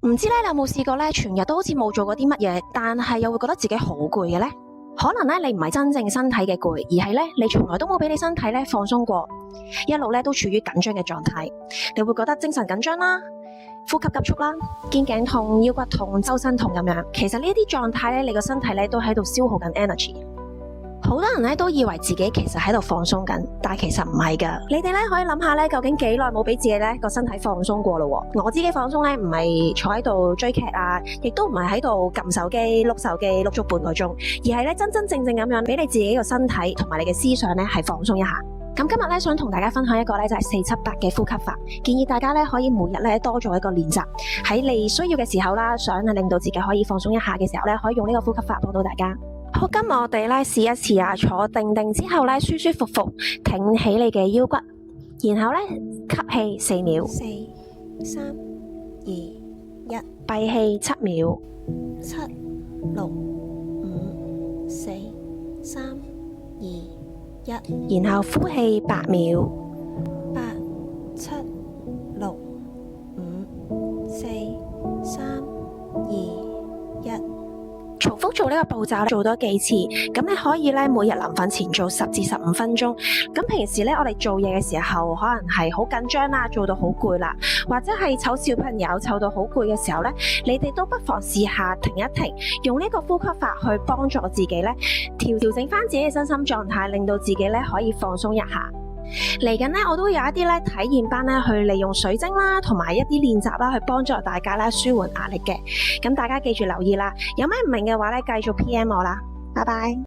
唔知咧，你有冇試過咧，全日都好似冇做過啲乜嘢，但係又會覺得自己好攰嘅呢？可能咧，你唔係真正身體嘅攰，而係咧，你從來都冇俾你身體咧放鬆過，一路咧都處於緊張嘅狀態。你會覺得精神緊張啦，呼吸急促啦，肩頸痛、腰骨痛、周身痛咁樣。其實呢啲狀態咧，你個身體咧都喺度消耗緊 energy。好多人咧都以為自己其實喺度放鬆緊，但係其實唔係噶。你哋咧可以諗下咧，究竟幾耐冇俾自己咧個身體放鬆過咯？我自己放鬆咧唔係坐喺度追劇啊，亦都唔係喺度撳手機、碌手機碌足半個鐘，而係咧真真正正咁樣俾你自己個身體同埋你嘅思想咧係放鬆一下。咁今日咧想同大家分享一個咧就係478嘅呼吸法，建議大家咧可以每日咧多做一個練習，喺你需要嘅時候啦，想令到自己可以放鬆一下嘅時候咧，可以用呢個呼吸法幫到大家。好，今日我哋咧試一試啊，坐定定之後咧，舒舒服服挺起你嘅腰骨，然後咧吸氣4秒，4、3、2、1，閉氣7秒，7、6、5、4、3、2、1，然後呼氣8秒，8、7、6、5、4、3、2、1。重複做呢個步驟做多幾次，咁你可以咧每日臨瞓前做10至15分鐘。咁平時咧我哋做嘢嘅時候，可能係好緊張啦，做到好攰啦，或者係湊小朋友湊到好攰嘅時候咧，你哋都不妨試下停一停，用呢個呼吸法去幫助自己咧調整翻自己嘅身心狀態，令到自己咧可以放鬆一下。嚟緊咧，我都會有一啲咧體驗班咧，去利用水晶啦，同埋一啲練習啦，去幫助大家咧舒緩壓力嘅。咁大家記住留意啦，有咩唔明嘅話咧，繼續 PM 我啦。拜拜。